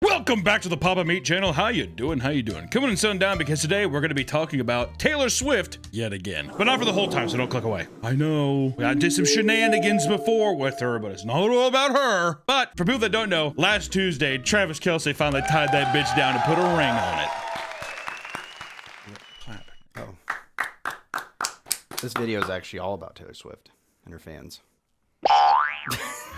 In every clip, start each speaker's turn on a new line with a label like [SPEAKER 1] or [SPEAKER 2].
[SPEAKER 1] Welcome back to the Papa Meat channel. How you doing? How you doing? Coming and sitting down because today we're going to be talking about Taylor Swift yet again. But not for the whole time, so don't click away. I know. I did some shenanigans before with her, but it's not all about her. But for people that don't know, last Tuesday, Travis Kelce finally tied that bitch down and put a ring on it.
[SPEAKER 2] Oh. This video is actually all about Taylor Swift and her fans.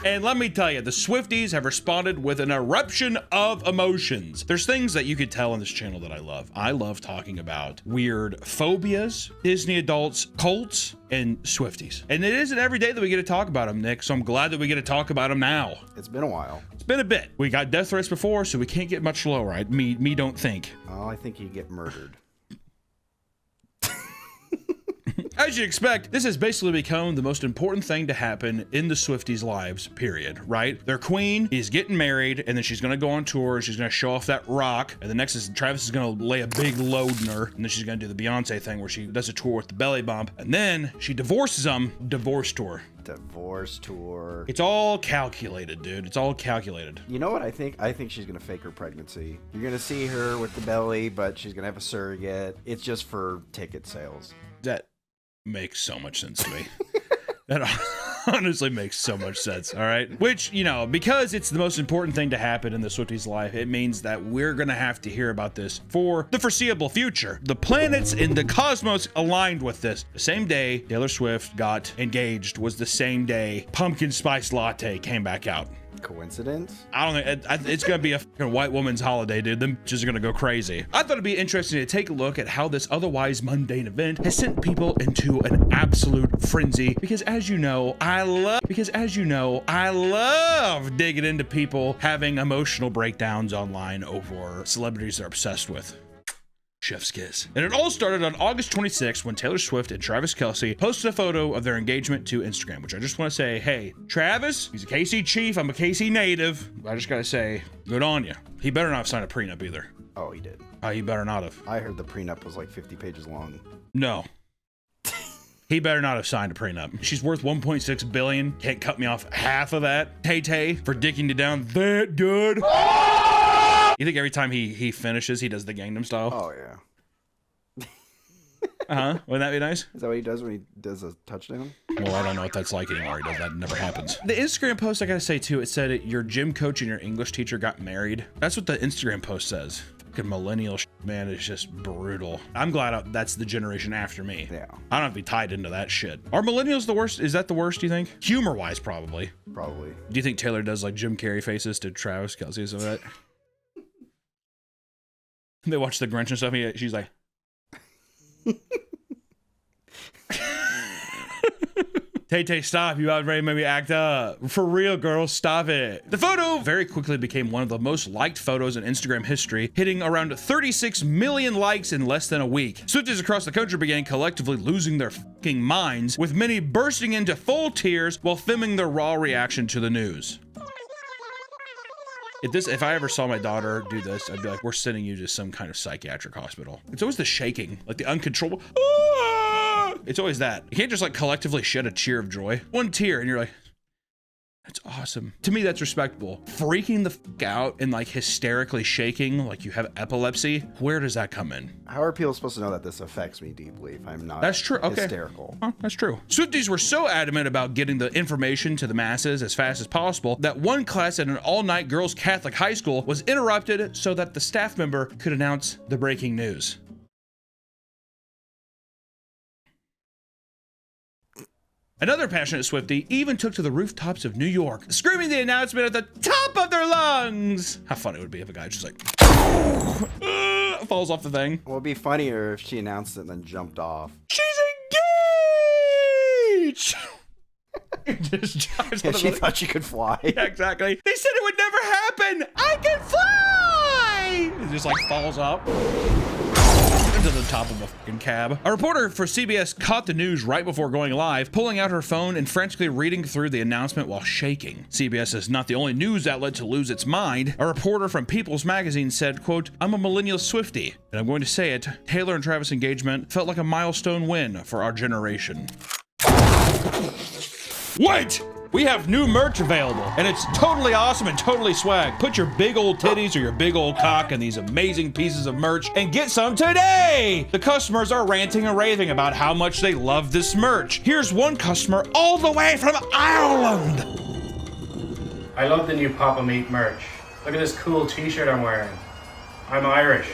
[SPEAKER 1] And let me tell you, the Swifties have responded with an eruption of emotions. There's things that you could tell on this channel that I love. I love talking about weird phobias, Disney adults, cults, and Swifties. And it isn't every day that we get to talk about them, Nick, so I'm glad that we get to talk about them now.
[SPEAKER 2] It's been a while.
[SPEAKER 1] It's been a bit. We got death threats before, so we can't get much lower. Me don't think.
[SPEAKER 2] Oh, I think you get murdered.
[SPEAKER 1] As you expect, this has basically become the most important thing to happen in the Swifties' lives, period, right? Their queen is getting married, and then she's gonna go on tour, she's gonna show off that rock, and the next is Travis is gonna lay a big load in her, and then she's gonna do the Beyonce thing where she does a tour with the belly bump, and then she divorces him, divorce tour.
[SPEAKER 2] Divorce tour.
[SPEAKER 1] It's all calculated, dude. It's all calculated.
[SPEAKER 2] You know what I think? I think she's gonna fake her pregnancy. You're gonna see her with the belly, but she's gonna have a surrogate. It's just for ticket sales.
[SPEAKER 1] That makes so much sense to me. That honestly makes so much sense, all right? Which, you know, because it's the most important thing to happen in the Swifties' life, it means that we're gonna have to hear about this for the foreseeable future. The planets in the cosmos aligned with this. The same day Taylor Swift got engaged was the same day Pumpkin Spice Latte came back out.
[SPEAKER 2] Coincidence?
[SPEAKER 1] I don't think it's gonna be a fucking white woman's holiday, dude. Them just gonna go crazy. I thought it'd be interesting to take a look at how this otherwise mundane event has sent people into an absolute frenzy. Because as you know, I love digging into people having emotional breakdowns online over celebrities they're obsessed with. Chef's kiss. And it all started on August 26th when Taylor Swift and Travis Kelce posted a photo of their engagement to Instagram, which I just want to say, hey, Travis, he's a KC chief, I'm a KC native. I just gotta say, good on you. He better not have signed a prenup either.
[SPEAKER 2] Oh, he did.
[SPEAKER 1] He better not have.
[SPEAKER 2] I heard the prenup was like 50 pages long.
[SPEAKER 1] No. He better not have signed a prenup. She's worth 1.6 billion. Can't cut me off half of that. Tay-Tay for dicking you down that good. You think every time he finishes, he does the Gangnam Style?
[SPEAKER 2] Oh, yeah.
[SPEAKER 1] Uh-huh. Wouldn't that be nice?
[SPEAKER 2] Is that what he does when he does a touchdown?
[SPEAKER 1] Well, I don't know what that's like anymore. He does that. It never happens. The Instagram post, I gotta say, too, it said your gym coach and your English teacher got married. That's what the Instagram post says. Fucking millennial shit, man, is just brutal. I'm glad that's the generation after me.
[SPEAKER 2] Yeah.
[SPEAKER 1] I don't have to be tied into that shit. Are millennials the worst? Is that the worst, do you think? Humor-wise, probably.
[SPEAKER 2] Probably.
[SPEAKER 1] Do you think Taylor does, like, Jim Carrey faces to Travis Kelce or something like that? They watch the Grinch and stuff, and she's like... Tay-Tay, stop. You already made me act up. For real, girl, stop it. The photo very quickly became one of the most liked photos in Instagram history, hitting around 36 million likes in less than a week. Swifties across the country began collectively losing their fucking minds, with many bursting into full tears while filming their raw reaction to the news. If I ever saw my daughter do this, I'd be like, we're sending you to some kind of psychiatric hospital. It's always the shaking, like the uncontrollable. Ah! It's always that. You can't just like collectively shed a tear of joy. One tear and you're like, that's awesome. To me, that's respectable. Freaking the fuck out and like hysterically shaking like you have epilepsy, where does that come in?
[SPEAKER 2] How are people supposed to know that this affects me deeply if I'm not
[SPEAKER 1] That's true. Okay.
[SPEAKER 2] hysterical?
[SPEAKER 1] Oh, that's true. Swifties were so adamant about getting the information to the masses as fast as possible that one class at an all-night girls' Catholic high school was interrupted so that the staff member could announce the breaking news. Another passionate Swiftie even took to the rooftops of New York, screaming the announcement at the top of their lungs. How funny it would be if a guy just like falls off the thing.
[SPEAKER 2] Well, it'd be funnier if she announced it and then jumped off.
[SPEAKER 1] She's engaged! Just drives
[SPEAKER 2] Yeah,
[SPEAKER 1] on the
[SPEAKER 2] she
[SPEAKER 1] road.
[SPEAKER 2] thought she could fly.
[SPEAKER 1] Yeah, exactly. They said it would never happen. I can fly! It just like falls up into the top of a fucking cab. A reporter for CBS caught the news right before going live, pulling out her phone and frantically reading through the announcement while shaking. CBS is not the only news outlet to lose its mind. A reporter from People's Magazine said, quote, I'm a millennial Swiftie, and I'm going to say it, Taylor and Travis' engagement felt like a milestone win for our generation. Wait! We have new merch available, and it's totally awesome and totally swag. Put your big old titties or your big old cock in these amazing pieces of merch and get some today. The customers are ranting and raving about how much they love this merch. Here's one customer all the way from Ireland.
[SPEAKER 3] I love the new Papa Meat merch. Look at this cool t-shirt I'm wearing. I'm Irish.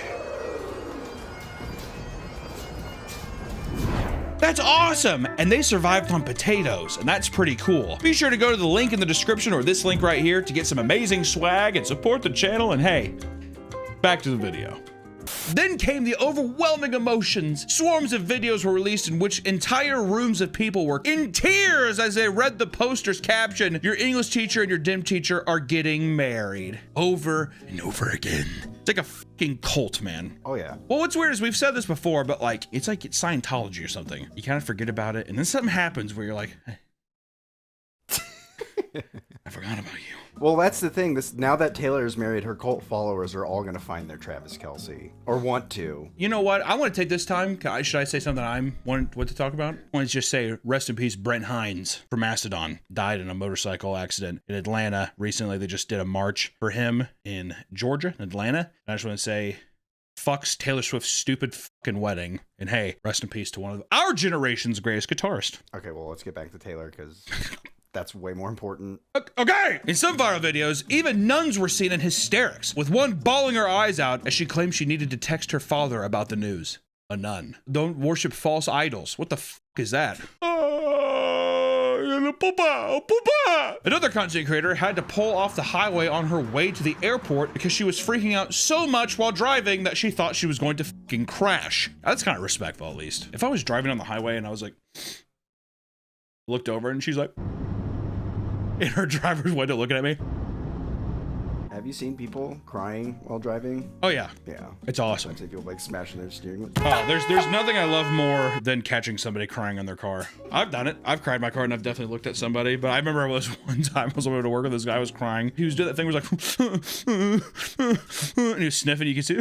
[SPEAKER 1] That's awesome! And they survived on potatoes, and that's pretty cool. Be sure to go to the link in the description or this link right here to get some amazing swag and support the channel, and hey, back to the video. Then came the overwhelming emotions. Swarms of videos were released in which entire rooms of people were in tears as they read the poster's caption, "Your English teacher and your dim teacher are getting married." Over and over again. It's like a fucking cult, man.
[SPEAKER 2] Oh yeah.
[SPEAKER 1] Well, what's weird is we've said this before, but like, it's like it's Scientology or something. You kind of forget about it, and then something happens where you're like, hey, I forgot about you.
[SPEAKER 2] Well, that's the thing. Now that Taylor is married, her cult followers are all going to find their Travis Kelce, or want to.
[SPEAKER 1] You know what? I want to take this time. Should I say something I want to talk about? I want to just say rest in peace, Brent Hines from Mastodon. Died in a motorcycle accident in Atlanta recently. They just did a march for him in Georgia, Atlanta. And I just want to say, fucks Taylor Swift's stupid fucking wedding. And hey, rest in peace to one of our generation's greatest guitarist.
[SPEAKER 2] Okay, well, let's get back to Taylor, because that's way more important.
[SPEAKER 1] Okay! In some viral videos, even nuns were seen in hysterics, with one bawling her eyes out as she claimed she needed to text her father about the news. A nun. Don't worship false idols. What the fuck is that? Another content creator had to pull off the highway on her way to the airport because she was freaking out so much while driving that she thought she was going to fucking crash. That's kind of respectful, at least. If I was driving on the highway and I was like, looked over and she's like, in her driver's window looking at me.
[SPEAKER 2] Have you seen people crying while driving?
[SPEAKER 1] Oh yeah.
[SPEAKER 2] Yeah.
[SPEAKER 1] It's awesome.
[SPEAKER 2] I'd say people like smashing their steering wheel.
[SPEAKER 1] Oh, there's nothing I love more than catching somebody crying in their car. I've done it. I've cried in my car and I've definitely looked at somebody, but I remember this one time I was over to work and this guy was crying. He was doing that thing was like, and he was sniffing, you could see.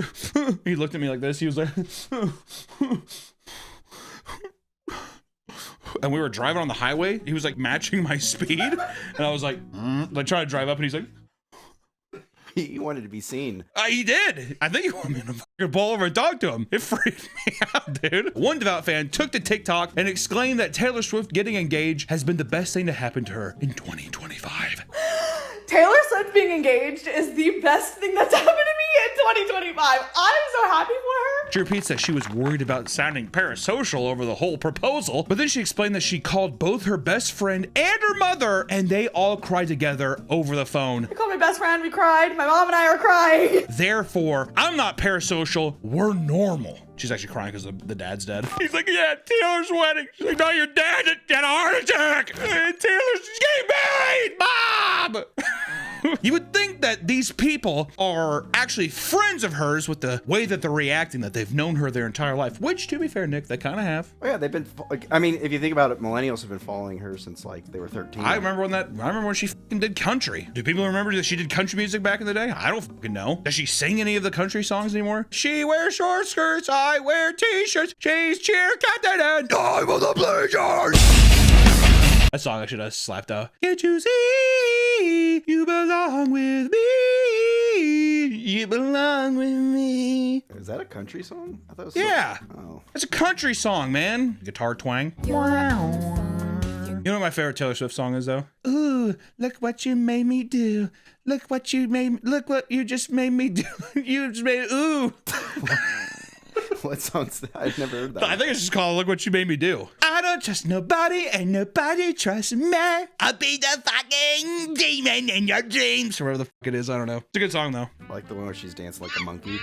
[SPEAKER 1] He looked at me like this. He was like, and we were driving on the highway. He was like matching my speed. And I was like trying to drive up and he's like,
[SPEAKER 2] He wanted to be seen.
[SPEAKER 1] he did. I think he wanted me to fucking pull over and talk to him. It freaked me out, dude. One devout fan took to TikTok and exclaimed that Taylor Swift getting engaged has been the best thing to happen to her in 2025.
[SPEAKER 4] Taylor Swift being engaged is the best thing that's happened to me in 2025. I'm so happy for her.
[SPEAKER 1] She repeats that she was worried about sounding parasocial over the whole proposal, but then she explained that she called both her best friend and her mother, and they all cried together over the phone.
[SPEAKER 4] I called my best friend, we cried. My mom and I are crying.
[SPEAKER 1] Therefore, I'm not parasocial, we're normal. She's actually crying because the dad's dead. He's like, yeah, Taylor's wedding. She's like, no, your dad had a heart attack. And Taylor's getting married, Mom! You would think that these people are actually friends of hers with the way that they're reacting, that they've known her their entire life, which, to be fair, Nick, they kind of have.
[SPEAKER 2] Oh yeah, they've been, I mean, if you think about it, millennials have been following her since like they were 13.
[SPEAKER 1] I remember when she fucking did country. Do people remember that she did country music back in the day? I don't fucking know. Does she sing any of the country songs anymore? She wears short skirts, I wear t-shirts, she's cheer captain and I will the pleasures. That song I should have slapped out. Can't you see you belong with me? You belong with me.
[SPEAKER 2] Is that a country song? I thought it was
[SPEAKER 1] Yeah.
[SPEAKER 2] Oh.
[SPEAKER 1] That's a country song, man. Guitar twang. You know what my favorite Taylor Swift song is, though? Ooh, look what you made me do. Look what you just made me do. You just made, ooh.
[SPEAKER 2] What song's that? I've never heard that.
[SPEAKER 1] I think it's just called Look What You Made Me Do. I don't trust nobody and nobody trusts me. I'll be the fucking demon in your dreams. Or whatever the fuck it is, I don't know. It's a good song, though.
[SPEAKER 2] I like the one where she's dancing like a monkey.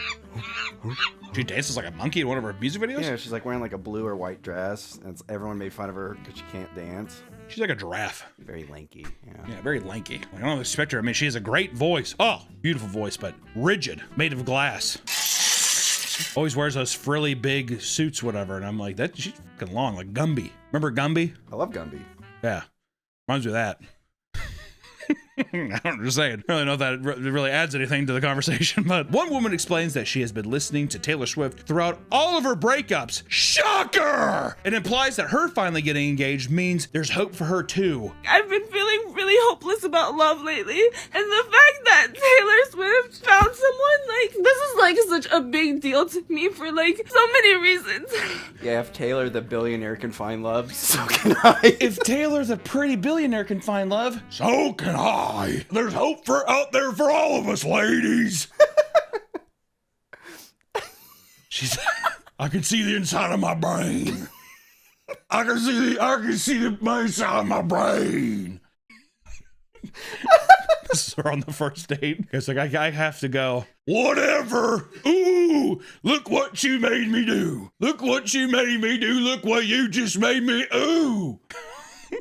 [SPEAKER 1] She dances like a monkey in one of her music videos?
[SPEAKER 2] Yeah, she's like wearing like a blue or white dress, and everyone made fun of her because she can't dance.
[SPEAKER 1] She's like a giraffe.
[SPEAKER 2] Very lanky, yeah.
[SPEAKER 1] Yeah, very lanky. I don't expect her. I mean, she has a great voice. Oh, beautiful voice, but rigid, made of glass. Always wears those frilly big suits, whatever, and I'm like, she's fucking long, like Gumby. Remember Gumby?
[SPEAKER 2] I love Gumby.
[SPEAKER 1] Yeah, reminds me of that. I'm just saying. I don't know if that really adds anything to the conversation, but one woman explains that she has been listening to Taylor Swift throughout all of her breakups. Shocker! It implies that her finally getting engaged means there's hope for her too.
[SPEAKER 5] I've been feeling really hopeless about love lately, and the fact that Taylor Swift found someone, like, this is like such a big deal to me for like so many reasons.
[SPEAKER 2] Yeah, if Taylor the billionaire can find love, so can I.
[SPEAKER 1] If Taylor the pretty billionaire can find love, so can I. There's hope out there for all of us, ladies. She's I can see the inside of my brain. I can see the inside of my brain. This is her on the first date. It's like, I have to go. Whatever. Ooh, look what you made me do. Look what you made me do. Look what you just made me. Ooh.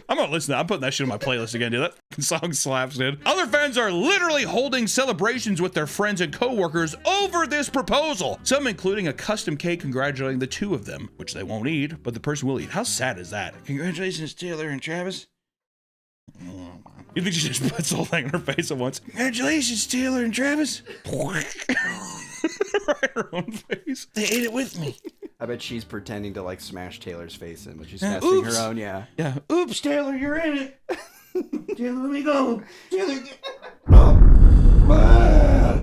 [SPEAKER 1] I'm gonna listen to that. I'm putting that shit on my playlist again, dude. That song slaps, dude. Other fans are literally holding celebrations with their friends and co-workers over this proposal. Some including a custom cake congratulating the two of them, which they won't eat, but the person will eat. How sad is that? Congratulations, Taylor and Travis. You think she just puts the whole thing in her face at once? Congratulations, Taylor and Travis. Right in her own face. They ate it with me.
[SPEAKER 2] I bet she's pretending to like smash Taylor's face in, but she's testing her own, yeah.
[SPEAKER 1] Yeah. Oops, Taylor, you're in it. Taylor, let me go. Taylor.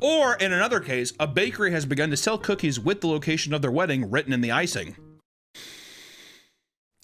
[SPEAKER 1] Or in another case, a bakery has begun to sell cookies with the location of their wedding written in the icing.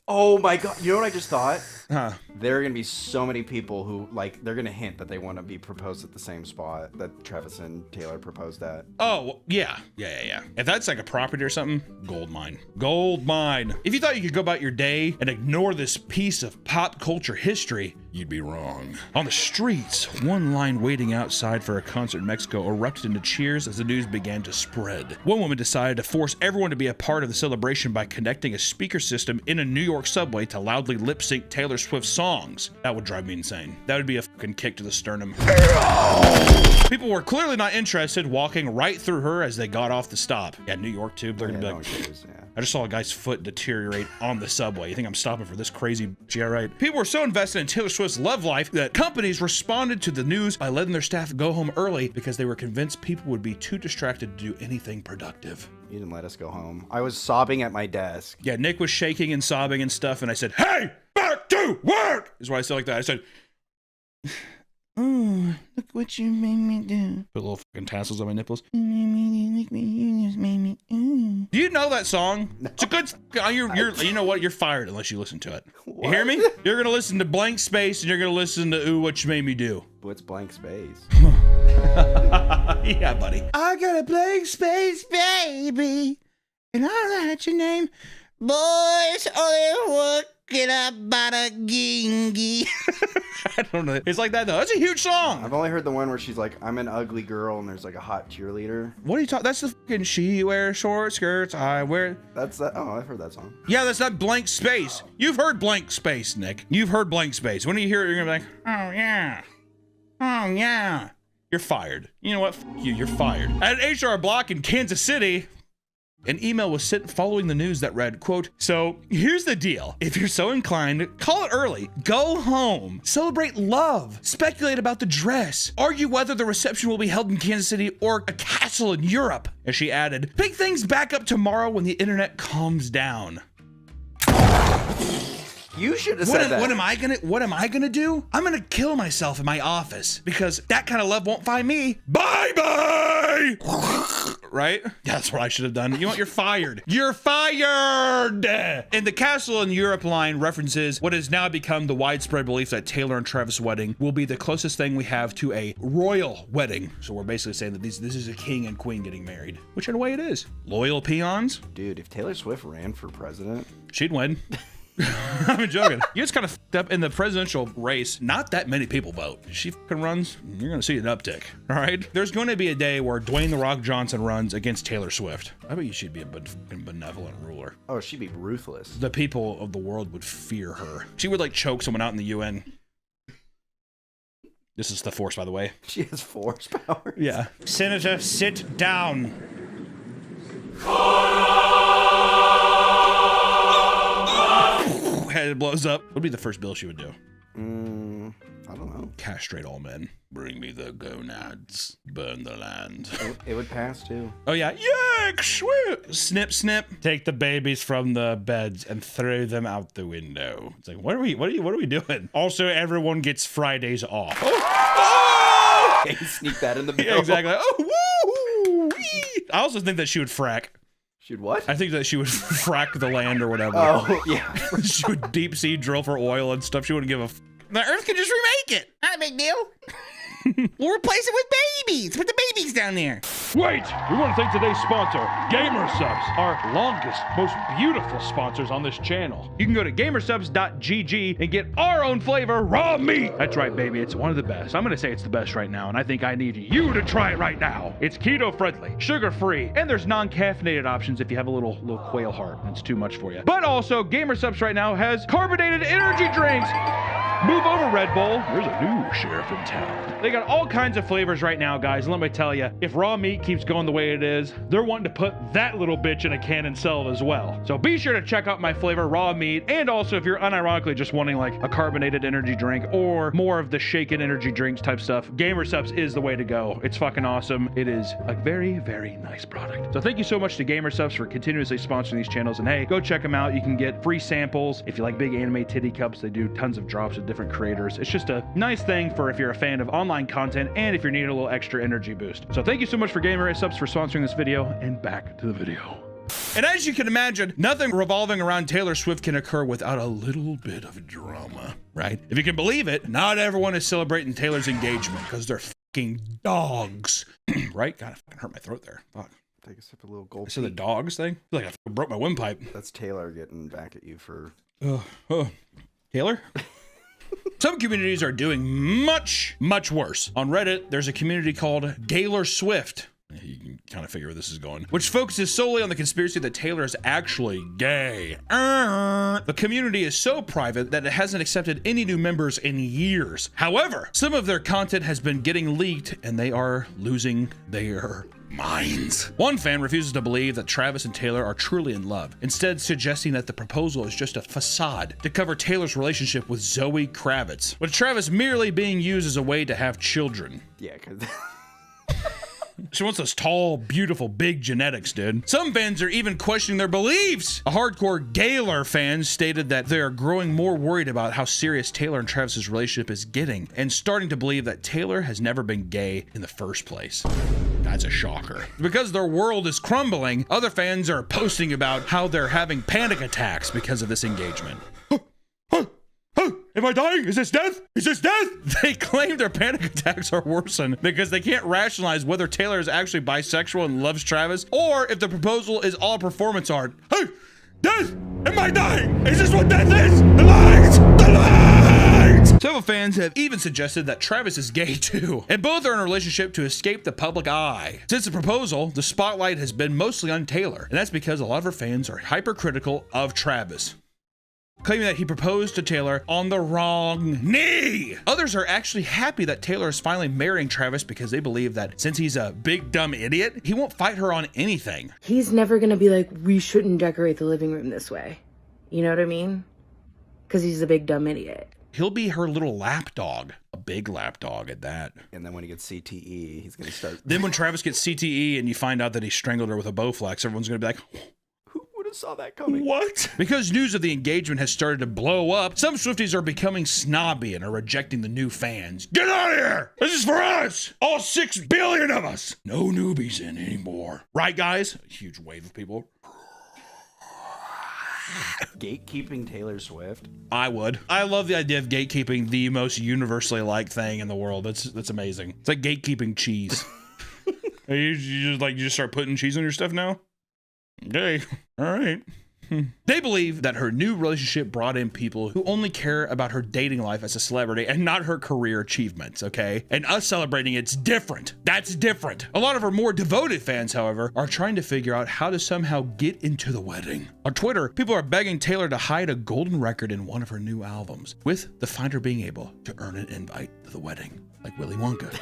[SPEAKER 2] Oh my god, you know what I just thought?
[SPEAKER 1] Huh.
[SPEAKER 2] There are gonna be so many people who, like, they're gonna hint that they want to be proposed at the same spot that Travis and Taylor proposed at.
[SPEAKER 1] Oh, yeah. If that's like a property or something, gold mine. Gold mine. If you thought you could go about your day and ignore this piece of pop culture history, you'd be wrong. On the streets, one line waiting outside for a concert in Mexico erupted into cheers as the news began to spread. One woman decided to force everyone to be a part of the celebration by connecting a speaker system in a New York subway to loudly lip sync Taylor Swift songs. That would drive me insane. That would be a fucking kick to the sternum. People were clearly not interested, walking right through her as they got off the stop. Yeah, New York too. They're gonna be like, I just saw a guy's foot deteriorate on the subway. You think I'm stopping for this crazy? Yeah, right. People were so invested in Taylor Swift's love life that companies responded to the news by letting their staff go home early because they were convinced people would be too distracted to do anything productive.
[SPEAKER 2] You didn't let us go home. I was sobbing at my desk.
[SPEAKER 1] Yeah, Nick was shaking and sobbing and stuff, and I said, "Hey, back to work!" Is why I said like that. I said, "Oh, look what you made me do." Put little fucking tassels on my nipples. Do you know that song? No. It's a good. You know what? You're fired unless you listen to it. What? You hear me? You're gonna listen to Blank Space, and you're gonna listen to "Ooh, What You Made Me Do."
[SPEAKER 2] What's Blank Space?
[SPEAKER 1] Yeah, buddy. I got a blank space, baby, and I write your name. Boys only working about a gingy. I don't know. It's like that though. That's a huge song.
[SPEAKER 2] I've only heard the one where she's like, "I'm an ugly girl," and there's like a hot cheerleader.
[SPEAKER 1] What are you talking? That's the fucking "She wears short skirts, I wear."
[SPEAKER 2] That's that. Oh, I've heard that song.
[SPEAKER 1] Yeah, that's not Blank Space. You've heard Blank Space, Nick. You've heard Blank Space. When you hear it, you're gonna be like, "Oh yeah, oh yeah." You're fired. You know what? F you. You're fired. At an HR block in Kansas City, an email was sent following the news that read, quote, "So here's the deal. If you're so inclined, call it early. Go home. Celebrate love. Speculate about the dress. Argue whether the reception will be held in Kansas City or a castle in Europe." As she added, "Pick things back up tomorrow when the internet calms down."
[SPEAKER 2] You should have said that.
[SPEAKER 1] What am I gonna do? I'm gonna kill myself in my office because that kind of love won't find me. Bye-bye! Right? Yeah, that's what I should have done. You know what? You're fired. You're fired! And the Castle in Europe line references what has now become the widespread belief that Taylor and Travis' wedding will be the closest thing we have to a royal wedding. So we're basically saying that this is a king and queen getting married, which in a way it is. Loyal peons.
[SPEAKER 2] Dude, if Taylor Swift ran for president,
[SPEAKER 1] she'd win. I'm joking. You just kind of f***ed up in the presidential race. Not that many people vote. If she fucking runs, you're going to see an uptick. All right? There's going to be a day where Dwayne "The Rock" Johnson runs against Taylor Swift. I bet you she'd be a benevolent ruler.
[SPEAKER 2] Oh, she'd be ruthless.
[SPEAKER 1] The people of the world would fear her. She would like choke someone out in the UN. This is the Force, by the way.
[SPEAKER 2] She has force powers.
[SPEAKER 1] Yeah. Senator, sit down. Head blows up. What would be the first bill she would do?
[SPEAKER 2] I don't know.
[SPEAKER 1] Castrate all men. Bring me the gonads. Burn the land.
[SPEAKER 2] It would pass too.
[SPEAKER 1] Oh yeah, snip, snip. Take the babies from the beds and throw them out the window. It's like, what are we doing? Also, everyone gets Fridays off. Oh!
[SPEAKER 2] Okay, sneak that in the bill.
[SPEAKER 1] Yeah, exactly. Oh, woo! I also think that she would frack.
[SPEAKER 2] She'd what?
[SPEAKER 1] I think that she would frack the land or whatever.
[SPEAKER 2] Oh, yeah.
[SPEAKER 1] She would deep sea drill for oil and stuff. She wouldn't give a. The Earth can just remake it. Not a big deal. We'll replace it with babies. Put the babies down there.
[SPEAKER 6] Wait! We want to thank today's sponsor, Gamer Subs, our longest, most beautiful sponsors on this channel. You can go to gamersubs.gg and get our own flavor, raw meat. That's right, baby. It's one of the best. I'm going to say it's the best right now, and I think I need you to try it right now. It's keto-friendly, sugar-free, and there's non-caffeinated options if you have a little quail heart and it's too much for you. But also, Gamer Subs right now has carbonated energy drinks. Move over, Red Bull. There's a new sheriff in town. They got all kinds of flavors right now, guys. And let me tell you, if raw meat keeps going the way it is, they're wanting to put that little bitch in a can and sell it as well. So be sure to check out my flavor, raw meat. And also, if you're unironically just wanting like a carbonated energy drink or more of the shaken energy drinks type stuff, Gamer Subs is the way to go. It's fucking awesome. It is a very, very nice product. So thank you so much to Gamer Subs for continuously sponsoring these channels. And hey, go check them out. You can get free samples. If you like big anime titty cups, they do tons of drops of different creators. It's just a nice thing for if you're a fan of online content and if you're needing a little extra energy boost. So thank you so much for Gamer Subs for sponsoring this video, and back to the video.
[SPEAKER 1] And as you can imagine, nothing revolving around Taylor Swift can occur without a little bit of drama, right? If you can believe it, not everyone is celebrating Taylor's engagement because they're fucking dogs, right? God, I fucking hurt my throat there. Fuck.
[SPEAKER 2] Take a sip of a little gold.
[SPEAKER 1] I said the dogs thing? I feel like I broke my windpipe.
[SPEAKER 2] That's Taylor getting back at you for...
[SPEAKER 1] Taylor? Some communities are doing much, much worse. On Reddit, there's a community called Gaylor Swift. You can kind of figure where this is going, which focuses solely on the conspiracy that Taylor is actually gay. The community is so private that it hasn't accepted any new members in years. However, some of their content has been getting leaked and they are losing their minds. One fan refuses to believe that Travis and Taylor are truly in love, instead suggesting that the proposal is just a facade to cover Taylor's relationship with Zoe Kravitz, with Travis merely being used as a way to have children.
[SPEAKER 2] Yeah, because...
[SPEAKER 1] She wants those tall, beautiful, big genetics, dude. Some fans are even questioning their beliefs. A hardcore Gaylor fan stated that they are growing more worried about how serious Taylor and Travis's relationship is getting and starting to believe that Taylor has never been gay in the first place. That's a shocker. Because their world is crumbling, other fans are posting about how they're having panic attacks because of this engagement. Am I dying? Is this death? Is this death? They claim their panic attacks are worsened because they can't rationalize whether Taylor is actually bisexual and loves Travis, or if the proposal is all performance art. Hey, death! Am I dying? Is this what death is? The light! The light! Several fans have even suggested that Travis is gay too, and both are in a relationship to escape the public eye. Since the proposal, the spotlight has been mostly on Taylor, and that's because a lot of her fans are hypercritical of Travis, claiming that he proposed to Taylor on the wrong knee. Others are actually happy that Taylor is finally marrying Travis because they believe that since he's a big dumb idiot, he won't fight her on anything.
[SPEAKER 7] He's never gonna be like, we shouldn't decorate the living room this way. You know what I mean? Because he's a big dumb idiot.
[SPEAKER 1] He'll be her little lapdog, a big lapdog at that.
[SPEAKER 2] And then when he gets CTE, he's gonna start...
[SPEAKER 1] Then when Travis gets CTE and you find out that he strangled her with a Bowflex, everyone's gonna be like,
[SPEAKER 2] saw that coming.
[SPEAKER 1] What? Because news of the engagement has started to blow up, some Swifties are becoming snobby and are rejecting the new fans. Get out of here! This is for us! All 6 billion of us! No newbies in anymore. Right, guys? A huge wave of people.
[SPEAKER 2] Gatekeeping Taylor Swift?
[SPEAKER 1] I would. I love the idea of gatekeeping the most universally liked thing in the world. That's amazing. It's like gatekeeping cheese. you just start putting cheese on your stuff now? Okay, all right. They believe that her new relationship brought in people who only care about her dating life as a celebrity and not her career achievements, okay? And us celebrating it's different. That's different. A lot of her more devoted fans, however, are trying to figure out how to somehow get into the wedding. On Twitter, people are begging Taylor to hide a golden record in one of her new albums, with the finder being able to earn an invite to the wedding, like Willy Wonka.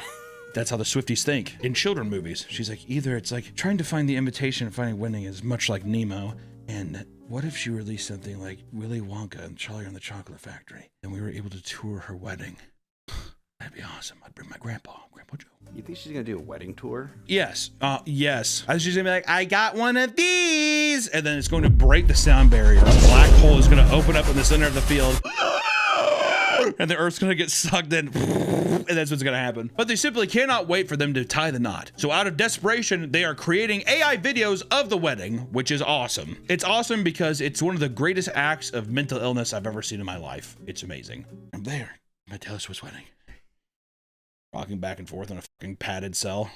[SPEAKER 1] That's how the Swifties think. In children movies, she's like, either it's like trying to find the invitation and finding winning is much like Nemo, and what if she released something like Willy Wonka and Charlie and the Chocolate Factory, and we were able to tour her wedding? That'd be awesome. I'd bring my grandpa Joe.
[SPEAKER 2] You think she's gonna do a wedding tour?
[SPEAKER 1] Yes. Yes. I was just gonna be like, I got one of these. And then it's going to break the sound barrier. A black hole is going to open up in the center of the field. And the Earth's gonna get sucked in, and that's what's gonna happen. But they simply cannot wait for them to tie the knot. So out of desperation, they are creating AI videos of the wedding, which is awesome. It's awesome because it's one of the greatest acts of mental illness I've ever seen in my life. It's amazing. I'm there. I'm at Taylor Swift's wedding. Rocking back and forth in a fucking padded cell.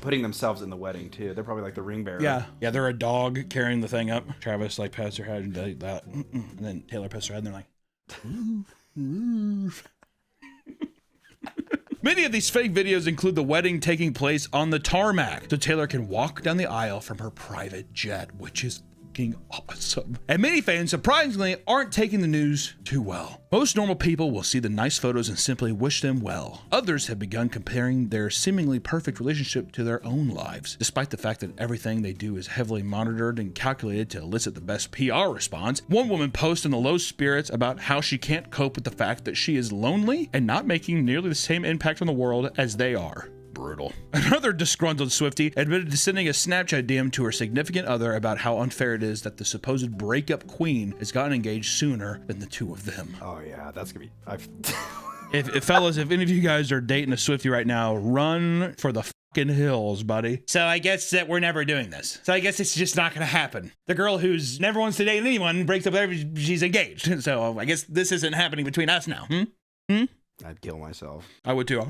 [SPEAKER 2] Putting themselves in the wedding too. They're probably like the ring bearer.
[SPEAKER 1] Yeah, they're a dog carrying the thing up. Travis like pats her head and does that, and then Taylor pats her head, and they're like, Many of these fake videos include the wedding taking place on the tarmac, so Taylor can walk down the aisle from her private jet, which is fucking awesome. And many fans, surprisingly, aren't taking the news too well. Most normal people will see the nice photos and simply wish them well. Others have begun comparing their seemingly perfect relationship to their own lives, despite the fact that everything they do is heavily monitored and calculated to elicit the best PR response. One woman posted in the low spirits about how she can't cope with the fact that she is lonely and not making nearly the same impact on the world as they are. Brutal. Another disgruntled Swiftie admitted to sending a Snapchat DM to her significant other about how unfair it is that the supposed breakup queen has gotten engaged sooner than the two of them.
[SPEAKER 2] Oh yeah, that's gonna be.
[SPEAKER 1] If fellas, if any of you guys are dating a Swiftie right now, run for the fucking hills, buddy. So I guess that we're never doing this. So I guess it's just not gonna happen. The girl who's never wants to date anyone breaks up with everyone, she's engaged. So I guess this isn't happening between us now.
[SPEAKER 2] I'd kill myself.
[SPEAKER 1] I would too.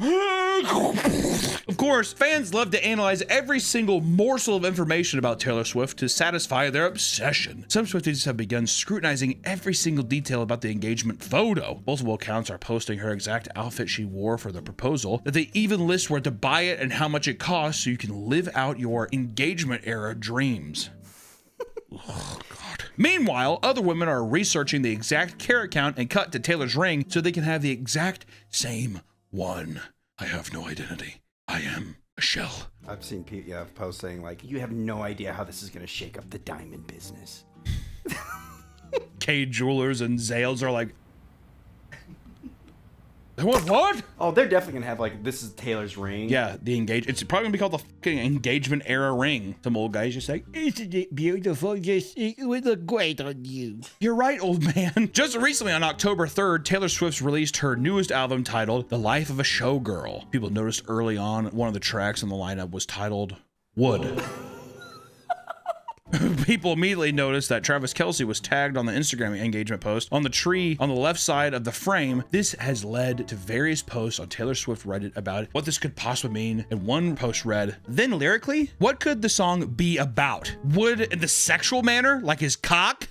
[SPEAKER 1] Of course, fans love to analyze every single morsel of information about Taylor Swift to satisfy their obsession. Some Swifties have begun scrutinizing every single detail about the engagement photo. Multiple accounts are posting her exact outfit she wore for the proposal, that they even list where to buy it and how much it costs so you can live out your engagement era dreams. Oh, God. Meanwhile, other women are researching the exact carat count and cut to Taylor's ring so they can have the exact same one. I have no identity. I am a shell.
[SPEAKER 2] I've seen posts saying like, you have no idea how this is going to shake up the diamond business.
[SPEAKER 1] K Jewelers and Zales are like, what?
[SPEAKER 2] Oh, they're definitely going to have like, this is Taylor's ring.
[SPEAKER 1] Yeah, the it's probably gonna be called the fucking engagement era ring. Some old guys just like, isn't it beautiful? Just, it would look great on you. You're right, old man. Just recently on October 3rd, Taylor Swift released her newest album titled The Life of a Showgirl. People noticed early on one of the tracks in the lineup was titled Wood. People immediately noticed that Travis Kelce was tagged on the Instagram engagement post on the tree on the left side of the frame. This has led to various posts on Taylor Swift Reddit about what this could possibly mean. And one post read, then lyrically, what could the song be about? Wood in the sexual manner, like his cock?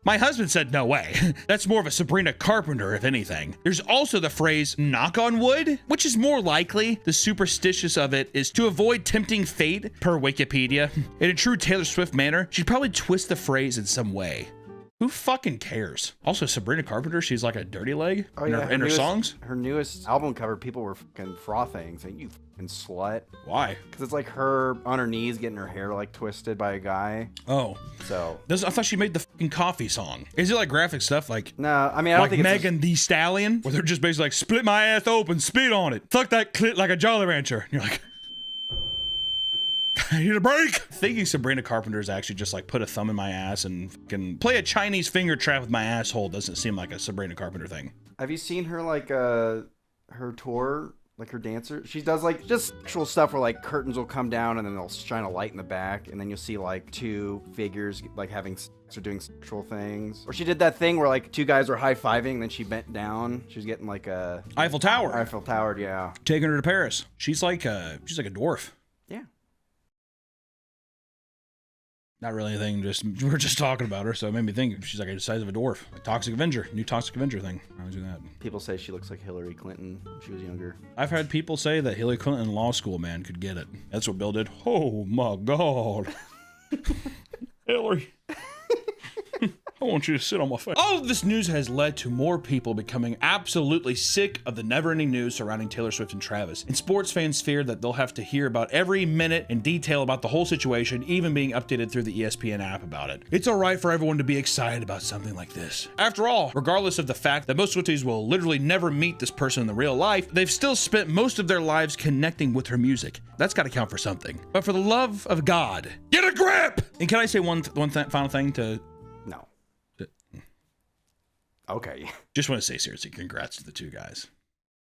[SPEAKER 1] My husband said no way. That's more of a Sabrina Carpenter, if anything. There's also the phrase knock on wood, which is more likely. The superstitious of it is to avoid tempting fate, per Wikipedia. In a true Taylor Swift manner, she'd probably twist the phrase in some way. Who fucking cares? Also, Sabrina Carpenter, she's like a dirty leg in her songs.
[SPEAKER 2] Her newest album cover, people were fucking frothing, saying, you fucking slut.
[SPEAKER 1] Why?
[SPEAKER 2] Because it's like her on her knees getting her hair like twisted by a guy.
[SPEAKER 1] Oh.
[SPEAKER 2] So.
[SPEAKER 1] I thought she made the fucking coffee song. Is it like graphic stuff like?
[SPEAKER 2] No, I mean, I don't think it's
[SPEAKER 1] Megan Thee Stallion, where they're just basically like, split my ass open, spit on it. Fuck that clit like a Jolly Rancher. And you're like, I need a break. Thinking Sabrina Carpenter's actually just like put a thumb in my ass and can play a Chinese finger trap with my asshole doesn't seem like a Sabrina Carpenter thing.
[SPEAKER 2] Have you seen her like her tour, like her dancer? She does like just sexual stuff where like curtains will come down and then they'll shine a light in the back and then you'll see like two figures like having sex or doing sexual things. Or she did that thing where like two guys were high-fiving and then she bent down. She was getting like a
[SPEAKER 1] Eiffel Tower.
[SPEAKER 2] Eiffel Tower, yeah.
[SPEAKER 1] Taking her to Paris. She's like a dwarf.
[SPEAKER 2] Yeah.
[SPEAKER 1] Not really anything, we're just talking about her, so it made me think she's like the size of a dwarf. Like Toxic Avenger, new Toxic Avenger thing. I always do that.
[SPEAKER 2] People say she looks like Hillary Clinton when she was younger.
[SPEAKER 1] I've had people say that Hillary Clinton in law school, man, could get it. That's what Bill did. Oh my God. Hillary. I want you to sit on my face. All of this news has led to more people becoming absolutely sick of the never-ending news surrounding Taylor Swift and Travis. And sports fans fear that they'll have to hear about every minute in detail about the whole situation, even being updated through the ESPN app about it. It's all right for everyone to be excited about something like this. After all, regardless of the fact that most Swifties will literally never meet this person in the real life, they've still spent most of their lives connecting with her music. That's got to count for something. But for the love of God, get a grip! And can I say one final thing to...
[SPEAKER 2] No. Okay.
[SPEAKER 1] Just want to say seriously, congrats to the two guys.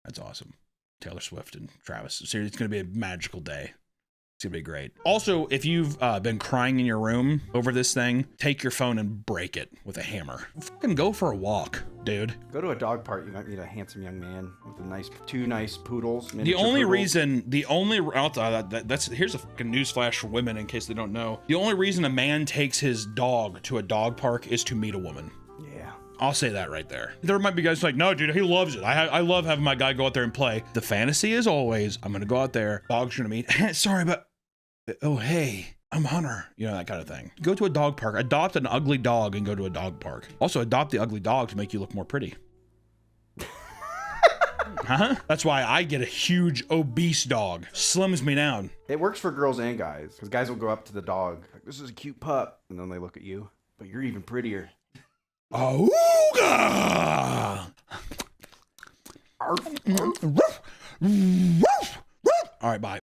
[SPEAKER 1] That's awesome. Taylor Swift and Travis. Seriously, it's going to be a magical day. It's going to be great. Also, if you've been crying in your room over this thing, take your phone and break it with a hammer. Fucking go for a walk, dude.
[SPEAKER 2] Go to a dog park. You might meet a handsome young man with two nice poodles.
[SPEAKER 1] The only reason, here's a fucking newsflash for women in case they don't know. The only reason a man takes his dog to a dog park is to meet a woman.
[SPEAKER 2] Yeah.
[SPEAKER 1] I'll say that right there. There might be guys like, no, dude, he loves it. I love having my guy go out there and play. The fantasy is always, I'm going to go out there, dog's going to meet, sorry, but, oh, hey, I'm Hunter. You know, that kind of thing. Go to a dog park, adopt an ugly dog and go to a dog park. Also, adopt the ugly dog to make you look more pretty. Huh? That's why I get a huge obese dog. Slims me down.
[SPEAKER 2] It works for girls and guys, because guys will go up to the dog, like, this is a cute pup, and then they look at you, but you're even prettier.
[SPEAKER 1] Auga! All right, bye.